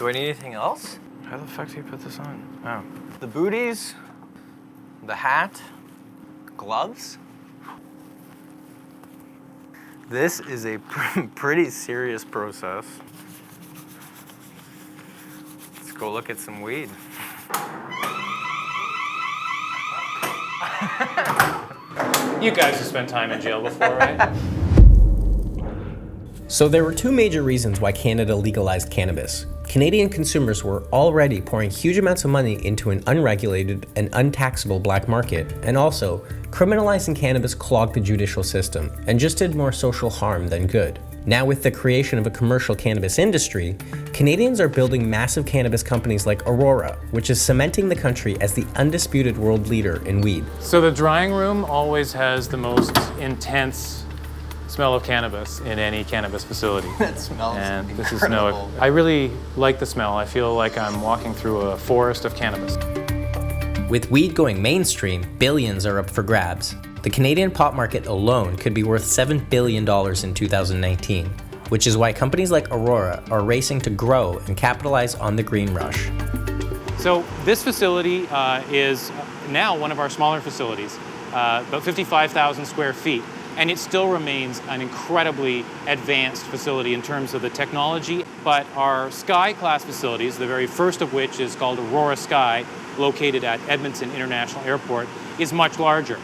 Do I need anything else? How the fuck do you put this on? Oh. The booties, the hat, gloves. This is a pretty serious process. Let's go look at some weed. You guys have spent time in jail before, right? So there were two major reasons why Canada legalized cannabis. Canadian consumers were already pouring huge amounts of money into an unregulated and untaxable black market, and also, criminalizing cannabis clogged the judicial system and just did more social harm than good. Now with the creation of a commercial cannabis industry, Canadians are building massive cannabis companies like Aurora, which is cementing the country as the undisputed world leader in weed. So the drying room always has the most intense smell of cannabis in any cannabis facility. That smells and incredible. This is I really like the smell. I feel like I'm walking through a forest of cannabis. With weed going mainstream, billions are up for grabs. The Canadian pot market alone could be worth $7 billion in 2019, which is why companies like Aurora are racing to grow and capitalize on the green rush. So this facility is now one of our smaller facilities, about 55,000 square feet, and it still remains an incredibly advanced facility in terms of the technology. But our Sky class facilities, the very first of which is called Aurora Sky, located at Edmonton International Airport, is much larger.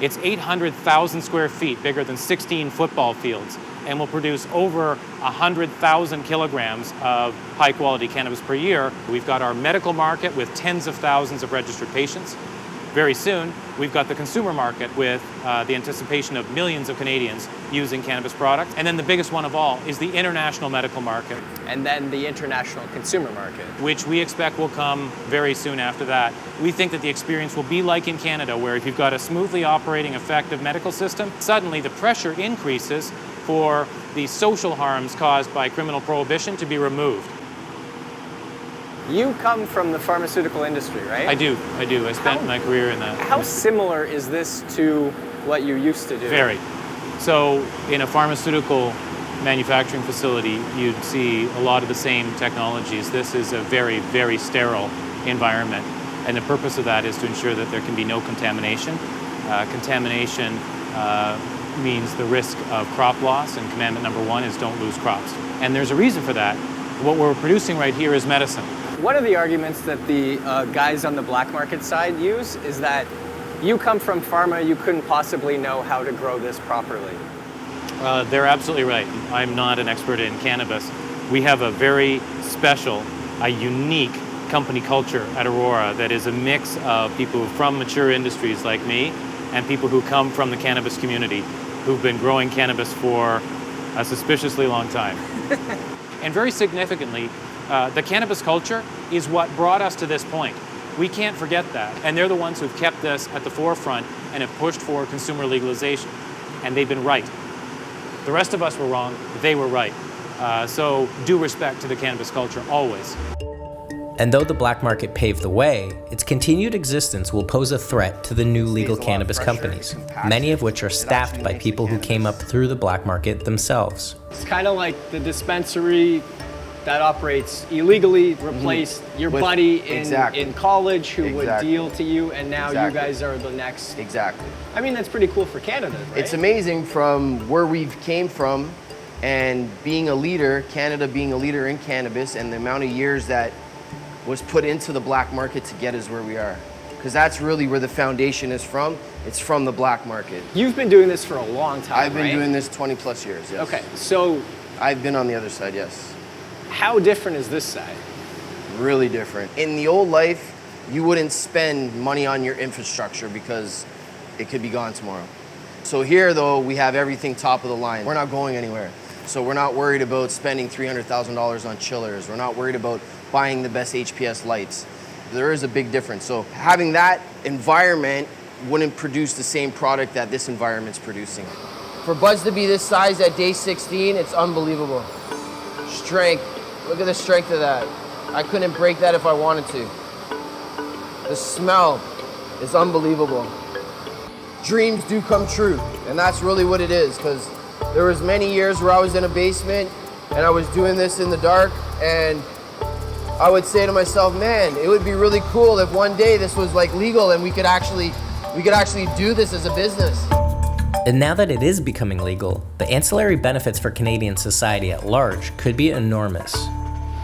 It's 800,000 square feet, bigger than 16 football fields, and will produce over 100,000 kilograms of high-quality cannabis per year. We've got our medical market with tens of thousands of registered patients. Very soon, we've got the consumer market with the anticipation of millions of Canadians using cannabis products. And then the biggest one of all is the international medical market. And then the international consumer market, which we expect will come very soon after that. We think that the experience will be like in Canada, where if you've got a smoothly operating, effective medical system, suddenly the pressure increases for the social harms caused by criminal prohibition to be removed. You come from the pharmaceutical industry, right? I do. I spent my career in that. How similar is this to what you used to do? Very. So in a pharmaceutical manufacturing facility, you'd see a lot of the same technologies. This is a very, very sterile environment. And the purpose of that is to ensure that there can be no contamination. Contamination means the risk of crop loss, and commandment number one is don't lose crops. And there's a reason for that. What we're producing right here is medicine. One of the arguments that the guys on the black market side use is that you come from pharma, you couldn't possibly know how to grow this properly. They're absolutely right. I'm not an expert in cannabis. We have a very special, a unique company culture at Aurora that is a mix of people from mature industries like me and people who come from the cannabis community who've been growing cannabis for a suspiciously long time. And very significantly, the cannabis culture is what brought us to this point. We can't forget that. And they're the ones who've kept this at the forefront and have pushed for consumer legalization. And they've been right. The rest of us were wrong, they were right. So due respect to the cannabis culture, always. And though the black market paved the way, its continued existence will pose a threat to the new legal cannabis companies, many of which are staffed by people who came up through the black market themselves. It's kind of like the dispensary that operates illegally replaced your buddy in college who would deal to you, and now you guys are the next. Exactly. I mean, that's pretty cool for Canada, right? It's amazing from where we've came from and being a leader, Canada being a leader in cannabis, and the amount of years that was put into the black market to get us where we are. Because that's really where the foundation is from. It's from the black market. You've been doing this for a long time, I've been doing this 20 plus years, yes. Okay, so I've been on the other side, yes. How different is this side? Really different. In the old life, you wouldn't spend money on your infrastructure because it could be gone tomorrow. So here, though, we have everything top of the line. We're not going anywhere. So we're not worried about spending $300,000 on chillers. We're not worried about buying the best HPS lights. There is a big difference. So having that environment wouldn't produce the same product that this environment's producing. For buds to be this size at day 16, it's unbelievable. Strength, look at the strength of that. I couldn't break that if I wanted to. The smell is unbelievable. Dreams do come true, and that's really what it is, because there was many years where I was in a basement and I was doing this in the dark, and I would say to myself, man, it would be really cool if one day this was like legal and we could actually do this as a business. And now that it is becoming legal, the ancillary benefits for Canadian society at large could be enormous.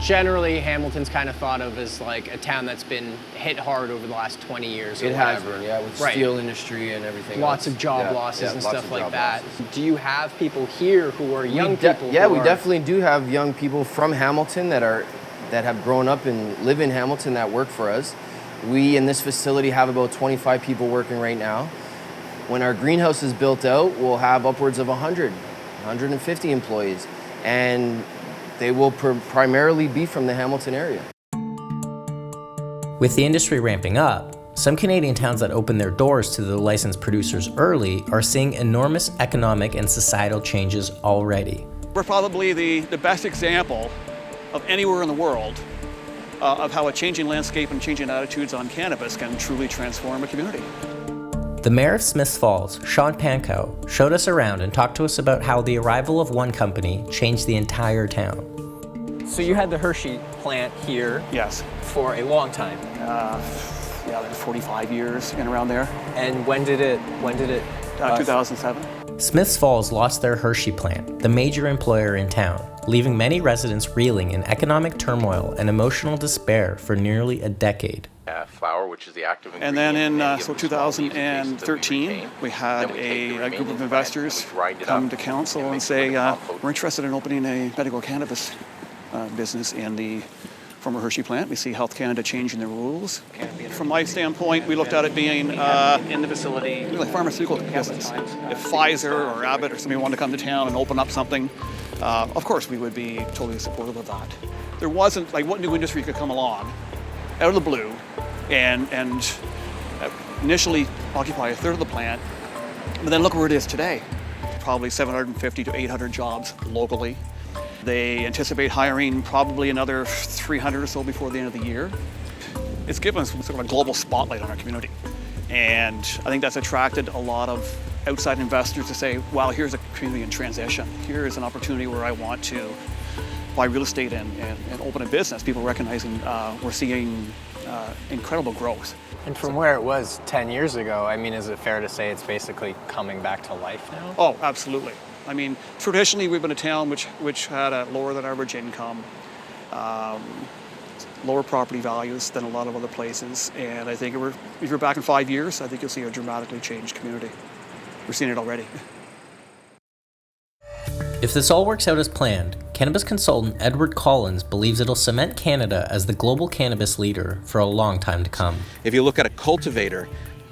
Generally, Hamilton's kind of thought of as like a town that's been hit hard over the last 20 years. It has been, yeah, with steel industry and everything. Lots of job losses and stuff like that. Do you have people here who are young people? Yeah, we definitely do have young people from Hamilton that have grown up and live in Hamilton that work for us. We in this facility have about 25 people working right now. When our greenhouse is built out, we'll have upwards of 100, 150 employees, and they will primarily be from the Hamilton area. With the industry ramping up, some Canadian towns that open their doors to the licensed producers early are seeing enormous economic and societal changes already. We're probably the best example of anywhere in the world of how a changing landscape and changing attitudes on cannabis can truly transform a community. The mayor of Smiths Falls, Sean Pankow, showed us around and talked to us about how the arrival of one company changed the entire town. So you had the Hershey plant here. Yes. For a long time. Like 45 years and around there. And when did it? 2007. Smiths Falls lost their Hershey plant, the major employer in town, leaving many residents reeling in economic turmoil and emotional despair for nearly a decade. Flour, which is the active ingredient. And then in 2013, we had a group of investors come to council and say, we're interested in opening a medical cannabis business in the former Hershey plant. We see Health Canada changing the rules. From my standpoint, we looked at it being in the facility, like pharmaceutical business. If Pfizer or Abbott or somebody wanted to come to town and open up something, of course we would be totally supportive of that. There wasn't, like, what new industry could come along out of the blue and initially occupy a third of the plant, but then look where it is today. Probably 750 to 800 jobs locally. They anticipate hiring probably another 300 or so before the end of the year. It's given us sort of a global spotlight on our community. And I think that's attracted a lot of outside investors to say, wow, here's a community in transition. Here is an opportunity where I want to buy real estate and open a business. People recognizing we're seeing incredible growth. And from where it was 10 years ago, I mean, is it fair to say it's basically coming back to life now? Oh, absolutely. I mean, traditionally we've been a town which had a lower than average income, lower property values than a lot of other places. And I think if you're back in 5 years, I think you'll see a dramatically changed community. We're seeing it already. If this all works out as planned, cannabis consultant Edward Collins believes it'll cement Canada as the global cannabis leader for a long time to come. If you look at a cultivator,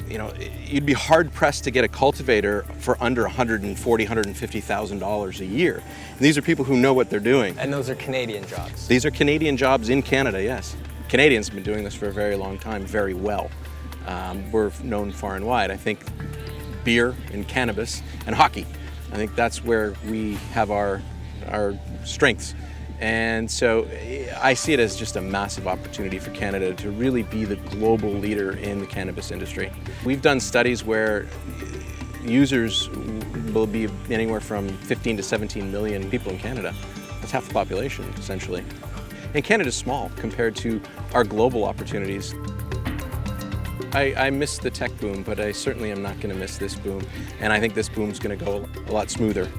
you'd be hard pressed to get a cultivator for under $140,000, $150,000 a year. And these are people who know what they're doing. And those are Canadian jobs. These are Canadian jobs in Canada, yes. Canadians have been doing this for a very long time, very well. We're known far and wide. I think beer and cannabis and hockey. I think that's where we have our strengths. And so I see it as just a massive opportunity for Canada to really be the global leader in the cannabis industry. We've done studies where users will be anywhere from 15 to 17 million people in Canada. That's half the population, essentially. And Canada's small compared to our global opportunities. I miss the tech boom, but I certainly am not going to miss this boom. And I think this boom's going to go a lot smoother.